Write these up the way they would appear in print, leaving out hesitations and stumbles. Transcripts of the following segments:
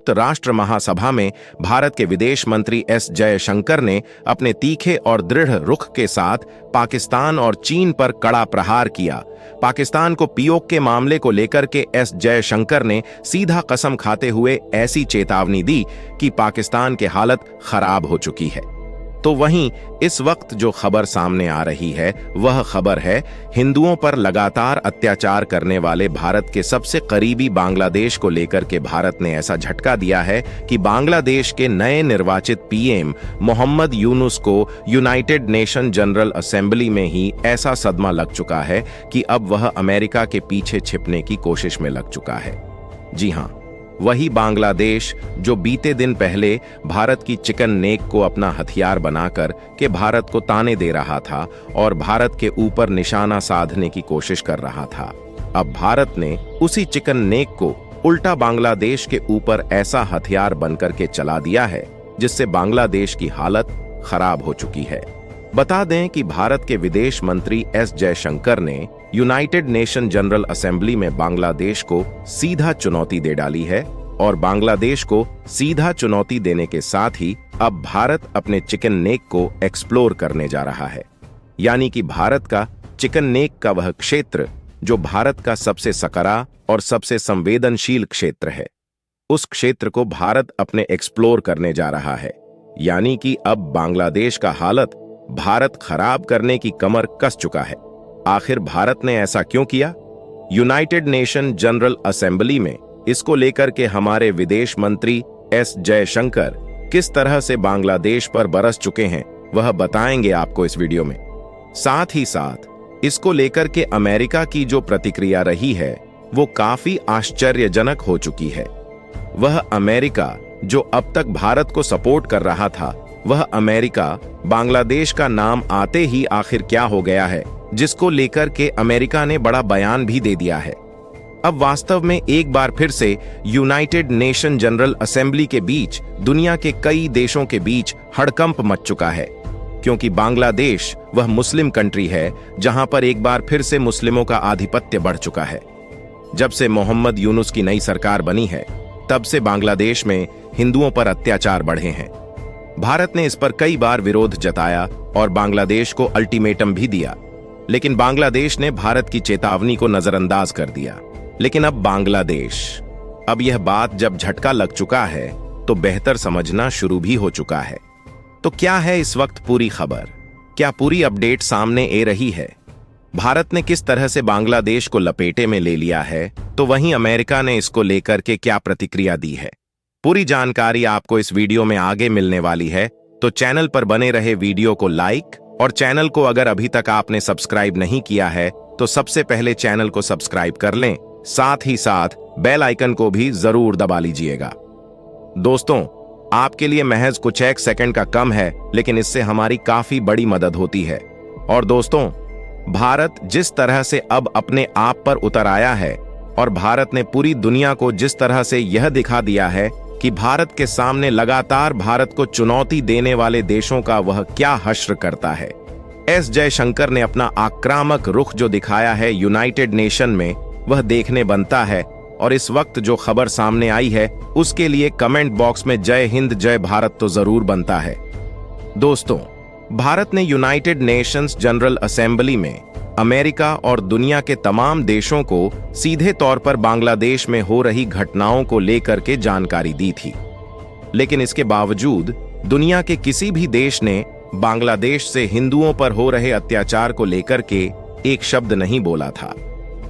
संयुक्त राष्ट्र महासभा में भारत के विदेश मंत्री एस जयशंकर ने अपने तीखे और दृढ़ रुख के साथ पाकिस्तान और चीन पर कड़ा प्रहार किया। पाकिस्तान को पीओके के मामले को लेकर के एस जयशंकर ने सीधा कसम खाते हुए ऐसी चेतावनी दी कि पाकिस्तान की हालत खराब हो चुकी है। तो वहीं इस वक्त जो खबर सामने आ रही है वह खबर है हिंदुओं पर लगातार अत्याचार करने वाले भारत के सबसे करीबी बांग्लादेश को लेकर के भारत ने ऐसा झटका दिया है कि बांग्लादेश के नए निर्वाचित पीएम मोहम्मद यूनुस को यूनाइटेड नेशन जनरल असेंबली में ही ऐसा सदमा लग चुका है कि अब वह अमेरिका के पीछे छिपने की कोशिश में लग चुका है। जी हां, वही बांग्लादेश जो बीते दिन पहले भारत की चिकन नेक को अपना हथियार बनाकर के भारत को ताने दे रहा था और भारत के ऊपर निशाना साधने की कोशिश कर रहा था, अब भारत ने उसी चिकन नेक को उल्टा बांग्लादेश के ऊपर ऐसा हथियार बनकर के चला दिया है जिससे बांग्लादेश की हालत खराब हो चुकी है। बता दें कि भारत के विदेश मंत्री एस जयशंकर ने यूनाइटेड नेशन जनरल असेंबली में बांग्लादेश को सीधा चुनौती दे डाली है और बांग्लादेश को सीधा चुनौती देने के साथ ही अब भारत अपने चिकन नेक को एक्सप्लोर करने जा रहा है। यानी कि भारत का चिकन नेक का वह क्षेत्र जो भारत का सबसे सकरा और सबसे संवेदनशील क्षेत्र है, उस क्षेत्र को भारत अपने एक्सप्लोर करने जा रहा है। यानी कि अब बांग्लादेश का हालत भारत खराब करने की कमर कस चुका है। आखिर भारत ने ऐसा क्यों किया? यूनाइटेड नेशन जनरल असेंबली में इसको लेकर के हमारे विदेश मंत्री एस जयशंकर किस तरह से बांग्लादेश पर बरस चुके हैं वह बताएंगे आपको इस वीडियो में। साथ ही साथ इसको लेकर के अमेरिका की जो प्रतिक्रिया रही है वो काफी आश्चर्यजनक हो चुकी है। वह अमेरिका जो अब तक भारत को सपोर्ट कर रहा था, वह अमेरिका बांग्लादेश का नाम आते ही आखिर क्या हो गया है जिसको लेकर के अमेरिका ने बड़ा बयान भी दे दिया है। अब वास्तव में एक बार फिर से यूनाइटेड नेशन जनरल असेंबली के बीच दुनिया के कई देशों के बीच हड़कंप मच चुका है, क्योंकि बांग्लादेश वह मुस्लिम कंट्री है जहां पर एक बार फिर से मुस्लिमों का आधिपत्य बढ़ चुका है। जब से मोहम्मद यूनुस की नई सरकार बनी है तब से बांग्लादेश में हिंदुओं पर अत्याचार बढ़े हैं। भारत ने इस पर कई बार विरोध जताया और बांग्लादेश को अल्टीमेटम भी दिया, लेकिन बांग्लादेश ने भारत की चेतावनी को नजरअंदाज कर दिया। लेकिन अब बांग्लादेश, अब यह बात जब झटका लग चुका है तो बेहतर समझना शुरू भी हो चुका है। तो क्या है इस वक्त पूरी खबर? क्या पूरी अपडेट सामने आ रही है? भारत ने किस तरह से बांग्लादेश को लपेटे में ले लिया है, तो वहीं अमेरिका ने इसको लेकर के क्या प्रतिक्रिया दी है? पूरी जानकारी आपको इस वीडियो में आगे मिलने वाली है, तो चैनल पर बने रहे वीडियो को लाइक और चैनल को अगर अभी तक आपने सब्सक्राइब नहीं किया है तो सबसे पहले चैनल को सब्सक्राइब कर लें, साथ ही साथ बेल आइकन को भी जरूर दबा लीजिएगा। दोस्तों, आपके लिए महज कुछ एक सेकंड का कम है, लेकिन इससे हमारी काफी बड़ी मदद होती है। और दोस्तों, भारत जिस तरह से अब अपने आप पर उतर आया है और भारत ने पूरी दुनिया को जिस तरह से यह दिखा दिया है कि भारत के सामने लगातार भारत को चुनौती देने वाले देशों का वह क्या हश्र करता है। एस जयशंकर ने अपना आक्रामक रुख जो दिखाया है यूनाइटेड नेशन में, वह देखने बनता है। और इस वक्त जो खबर सामने आई है उसके लिए कमेंट बॉक्स में जय हिंद जय भारत तो जरूर बनता है। दोस्तों, भारत ने यूनाइटेड नेशंस जनरल असेंबली में अमेरिका और दुनिया के तमाम देशों को सीधे तौर पर बांग्लादेश में हो रही घटनाओं को लेकर के जानकारी दी थी, लेकिन इसके बावजूद दुनिया के किसी भी देश ने बांग्लादेश से हिंदुओं पर हो रहे अत्याचार को लेकर के एक शब्द नहीं बोला था।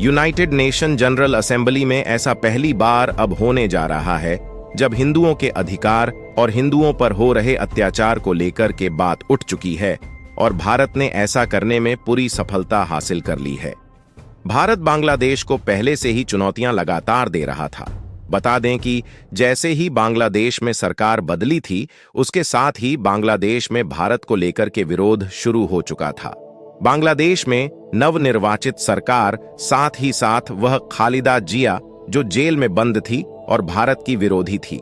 यूनाइटेड नेशन जनरल असेंबली में ऐसा पहली बार अब होने जा रहा है जब हिंदुओं के अधिकार और हिंदुओं पर हो रहे अत्याचार को लेकर के बात उठ चुकी है और भारत ने ऐसा करने में पूरी सफलता हासिल कर ली है। भारत बांग्लादेश को पहले से ही चुनौतियां लगातार दे रहा था। बता दें कि जैसे ही बांग्लादेश में सरकार बदली थी, उसके साथ ही बांग्लादेश में भारत को लेकर के विरोध शुरू हो चुका था। बांग्लादेश में नवनिर्वाचित सरकार, साथ ही साथ वह खालिदा जिया जो जेल में बंद थी और भारत की विरोधी थी,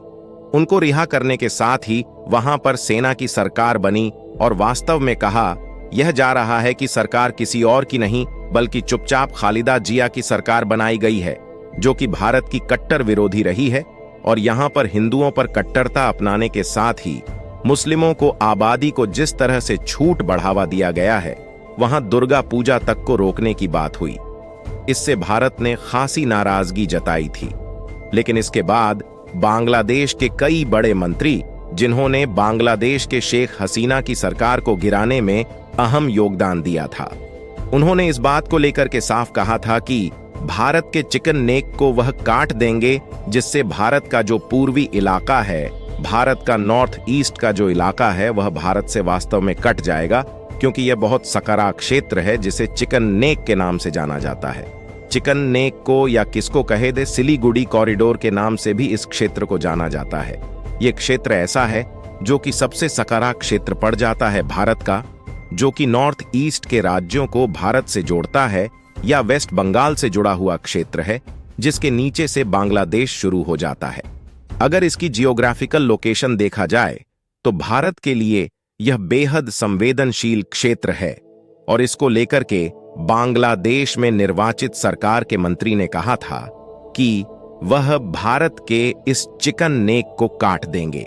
उनको रिहा करने के साथ ही वहां पर सेना की सरकार बनी और वास्तव में कहा यह जा रहा है कि सरकार किसी और की नहीं बल्कि चुपचाप खालिदा जिया की सरकार बनाई गई है, जो कि भारत की कट्टर विरोधी रही है और यहाँ पर हिंदुओं पर कट्टरता अपनाने के साथ ही मुस्लिमों को आबादी को जिस तरह से छूट बढ़ावा दिया गया है, वहां दुर्गा पूजा तक को रोकने की बात हुई। इससे भारत ने खासी नाराजगी जताई थी। लेकिन इसके बाद बांग्लादेश के कई बड़े मंत्री, जिन्होंने बांग्लादेश के शेख हसीना की सरकार को गिराने में अहम योगदान दिया था, उन्होंने इस बात को लेकर के साफ कहा था कि भारत के चिकन नेक को वह काट देंगे, जिससे भारत का जो पूर्वी इलाका है, भारत का नॉर्थ ईस्ट का जो इलाका है, वह भारत से वास्तव में कट जाएगा, क्योंकि यह बहुत सकरा क्षेत्र है जिसे चिकन नेक के नाम से जाना जाता है। चिकन नेक को या किसको कहे दे, सिलीगुड़ी कॉरिडोर के नाम से भी इस क्षेत्र को जाना जाता है। यह क्षेत्र ऐसा है जो कि सबसे सकरा क्षेत्र पड़ जाता है भारत का, जो कि नॉर्थ ईस्ट के राज्यों को भारत से जोड़ता है, या वेस्ट बंगाल से जुड़ा हुआ क्षेत्र है, जिसके नीचे से बांग्लादेश शुरू हो जाता है। अगर इसकी जियोग्राफिकल लोकेशन देखा जाए तो भारत के लिए यह बेहद संवेदनशील क्षेत्र है, और इसको लेकर के बांग्लादेश में निर्वाचित सरकार के मंत्री ने कहा था कि वह भारत के इस चिकन नेक को काट देंगे,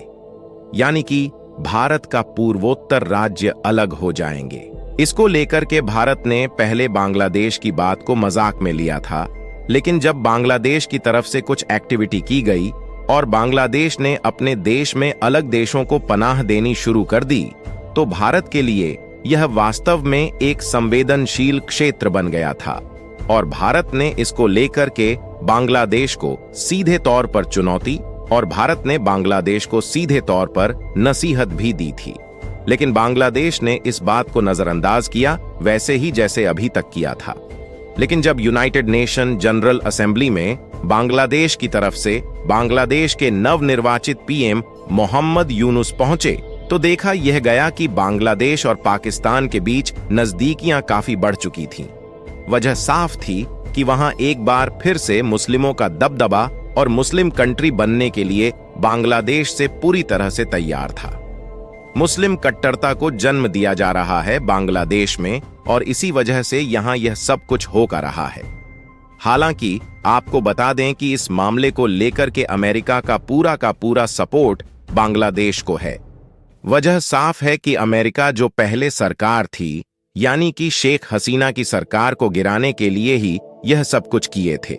यानी कि भारत का पूर्वोत्तर राज्य अलग हो जाएंगे। इसको लेकर के भारत ने पहले बांग्लादेश की बात को मजाक में लिया था, लेकिन जब बांग्लादेश की तरफ से कुछ एक्टिविटी की गई और बांग्लादेश ने अपने देश में अलग देशों को पनाह देनी शुरू कर दी, तो भारत के लिए यह वास्तव में एक संवेदनशील क्षेत्र बन गया था, और भारत ने इसको लेकर के बांग्लादेश को सीधे तौर पर चुनौती और भारत ने बांग्लादेश को सीधे तौर पर नसीहत भी दी थी। लेकिन बांग्लादेश ने इस बात को नजरअंदाज किया, वैसे ही जैसे अभी तक किया था। लेकिन जब यूनाइटेड नेशन जनरल असेंबली में बांग्लादेश की तरफ से बांग्लादेश के नवनिर्वाचित पीएम मोहम्मद यूनुस पहुंचे, तो देखा यह गया कि बांग्लादेश और पाकिस्तान के बीच नजदीकियां काफी बढ़ चुकी थीं। वजह साफ थी कि वहां एक बार फिर से मुस्लिमों का दबदबा और मुस्लिम कंट्री बनने के लिए बांग्लादेश से पूरी तरह से तैयार था। मुस्लिम कट्टरता को जन्म दिया जा रहा है बांग्लादेश में, और इसी वजह से यहां यह सब कुछ होकर रहा है। हालांकि आपको बता दें कि इस मामले को लेकर के अमेरिका का पूरा सपोर्ट बांग्लादेश को है। वजह साफ है कि अमेरिका जो पहले सरकार थी, यानी कि शेख हसीना की सरकार को गिराने के लिए ही यह सब कुछ किए थे।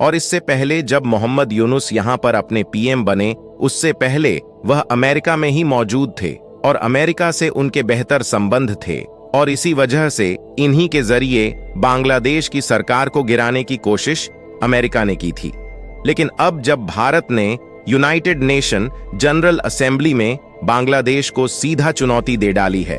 और इससे पहले जब मोहम्मद यूनुस यहां पर अपने पीएम बने, उससे पहले वह अमेरिका में ही मौजूद थे और अमेरिका से उनके बेहतर संबंध थे, और इसी वजह से इन्हीं के जरिए बांग्लादेश की सरकार को गिराने की कोशिश अमेरिका ने की थी। लेकिन अब जब भारत ने यूनाइटेड नेशन जनरल असेंबली में बांग्लादेश को सीधा चुनौती दे डाली है,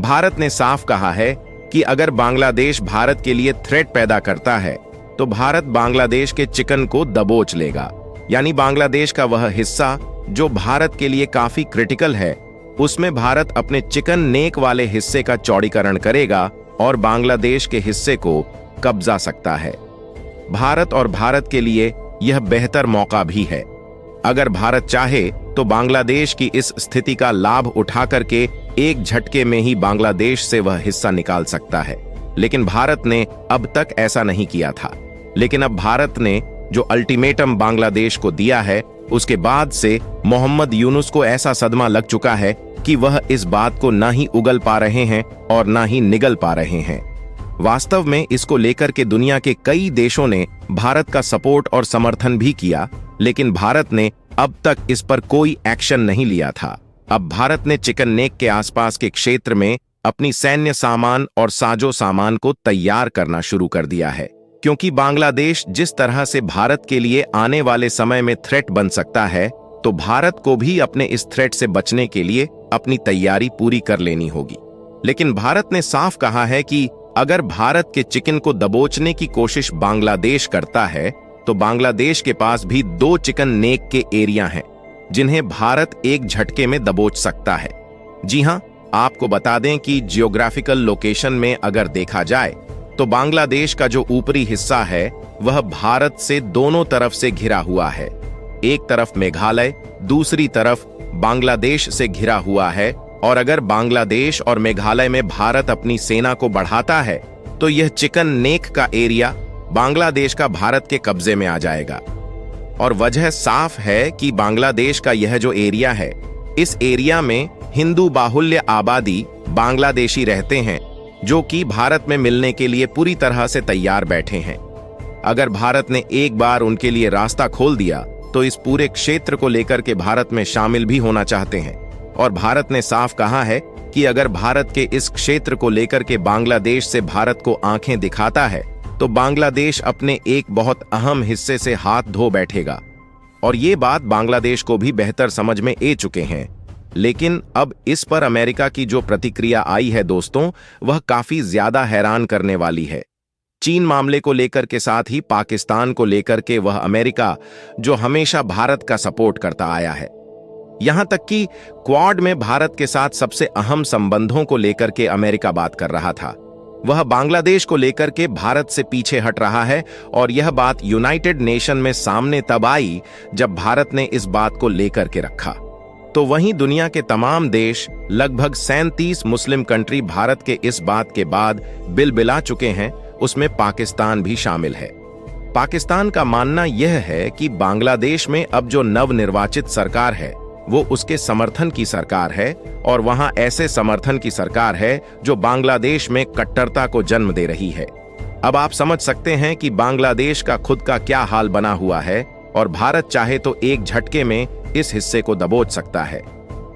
भारत ने साफ कहा है कि अगर बांग्लादेश भारत के लिए थ्रेट पैदा करता है तो भारत बांग्लादेश के चिकन को दबोच लेगा, यानी बांग्लादेश का वह हिस्सा जो भारत के लिए काफी क्रिटिकल है, उसमें भारत अपने चिकन नेक वाले हिस्से का चौड़ीकरण करेगा और बांग्लादेश के हिस्से को कब्जा सकता है। भारत और भारत के लिए यह बेहतर मौका भी है। अगर भारत चाहे तो बांग्लादेश की इस स्थिति का लाभ उठा करके एक झटके में ही बांग्लादेश से वह हिस्सा निकाल सकता है, लेकिन भारत ने अब तक ऐसा नहीं किया था। लेकिन अब भारत ने जो अल्टीमेटम बांग्लादेश को दिया है, उसके बाद से मोहम्मद यूनुस को ऐसा सदमा लग चुका है कि वह इस बात को ना ही उगल पा रहे हैं और ना ही निगल पा रहे हैं। वास्तव में इसको लेकर के दुनिया के कई देशों ने भारत का सपोर्ट और समर्थन भी किया, लेकिन भारत ने अब तक इस पर कोई एक्शन नहीं लिया था। अब भारत ने चिकन नेक के आसपास के क्षेत्र में अपनी सैन्य सामान और साजो सामान को तैयार करना शुरू कर दिया है, क्योंकि बांग्लादेश जिस तरह से भारत के लिए आने वाले समय में थ्रेट बन सकता है, तो भारत को भी अपने इस थ्रेट से बचने के लिए अपनी तैयारी पूरी कर लेनी होगी। लेकिन भारत ने साफ कहा है कि अगर भारत के चिकन को दबोचने की कोशिश बांग्लादेश करता है, तो बांग्लादेश के पास भी 2 चिकन नेक के एरिया हैं, जिन्हें भारत एक झटके में दबोच सकता है। जी हां, आपको बता दें कि जियोग्राफिकल लोकेशन में अगर देखा जाए तो बांग्लादेश का जो ऊपरी हिस्सा है वह भारत से दोनों तरफ से घिरा हुआ है। एक तरफ मेघालय, दूसरी तरफ बांग्लादेश से घिरा हुआ है, और अगर बांग्लादेश और मेघालय में भारत अपनी सेना को बढ़ाता है तो यह चिकन नेक का एरिया बांग्लादेश का भारत के कब्जे में आ जाएगा। और वजह साफ है कि बांग्लादेश का यह जो एरिया है, इस एरिया में हिंदू बाहुल्य आबादी बांग्लादेशी रहते हैं, जो कि भारत में मिलने के लिए पूरी तरह से तैयार बैठे हैं। अगर भारत ने एक बार उनके लिए रास्ता खोल दिया तो इस पूरे क्षेत्र को लेकर के भारत में शामिल भी होना चाहते हैं। और भारत ने साफ कहा है कि अगर भारत के इस क्षेत्र को लेकर के बांग्लादेश से भारत को आंखें दिखाता है तो बांग्लादेश अपने एक बहुत अहम हिस्से से हाथ धो बैठेगा। और ये बात बांग्लादेश को भी बेहतर समझ में आ चुके हैं। लेकिन अब इस पर अमेरिका की जो प्रतिक्रिया आई है दोस्तों, वह काफी ज्यादा हैरान करने वाली है। चीन मामले को लेकर के साथ ही पाकिस्तान को लेकर के वह अमेरिका जो हमेशा भारत का सपोर्ट करता आया है, यहां तक कि क्वाड में भारत के साथ सबसे अहम संबंधों को लेकर के अमेरिका बात कर रहा था, वह बांग्लादेश को लेकर के भारत से पीछे हट रहा है। और यह बात यूनाइटेड नेशन में सामने तब आई जब भारत ने इस बात को लेकर के रखा। तो वहीं दुनिया के तमाम देश, लगभग 37 मुस्लिम कंट्री भारत के इस बात के बाद बिलबिला चुके हैं, उसमें पाकिस्तान भी शामिल है। पाकिस्तान का मानना यह है कि बांग्लादेश में अब जो नवनिर्वाचित सरकार है वो उसके समर्थन की सरकार है, और वहां ऐसे समर्थन की सरकार है जो बांग्लादेश में कट्टरता को जन्म दे रही है। अब आप समझ सकते हैं कि बांग्लादेश का खुद का क्या हाल बना हुआ है, और भारत चाहे तो एक झटके में इस हिस्से को दबोच सकता है।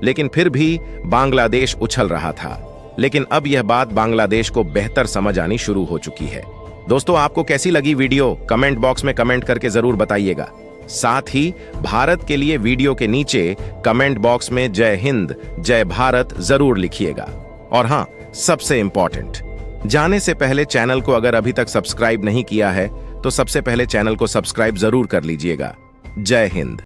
लेकिन फिर भी बांग्लादेश उछल रहा था। लेकिन अब यह बात बांग्लादेश को बेहतर समझ आनी शुरू हो चुकी है। दोस्तों, आपको कैसी लगी वीडियो कमेंट बॉक्स में कमेंट करके जरूर बताइएगा। साथ ही भारत के लिए वीडियो के नीचे कमेंट बॉक्स में जय हिंद जय भारत जरूर लिखिएगा। और हां, सबसे इंपॉर्टेंट, जाने से पहले चैनल को अगर अभी तक सब्सक्राइब नहीं किया है तो सबसे पहले चैनल को सब्सक्राइब जरूर कर लीजिएगा। जय हिंद।